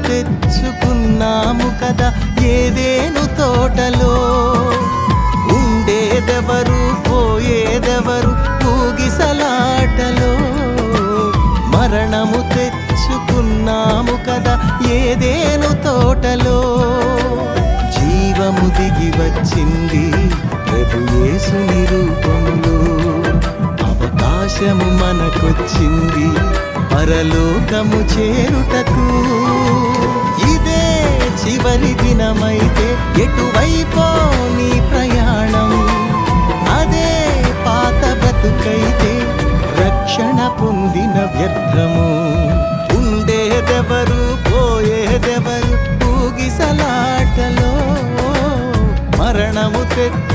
తెచ్చుకున్నాము కదా ఏదేను తోటలో. ఉండేదెవరు పోయేదెవరు ఊగిసలాటలో. మరణము తెచ్చుకున్నాము కదా ఏదేను తోటలో. జీవము దిగి వచ్చింది ప్రభు యేసుని రూపములో. అవకాశము మనకొచ్చింది పరలోకము చేరుటకు. ఇదే చివరి దినమైతే ఎటువైపో నీ ప్రయాణం. అదే పాత బ్రతుకైతే రక్షణ పొందిన వ్యర్థము. ఉండేదెవరు పోయేదెవరు ఊగిసలాటలో. మరణము తెచ్చి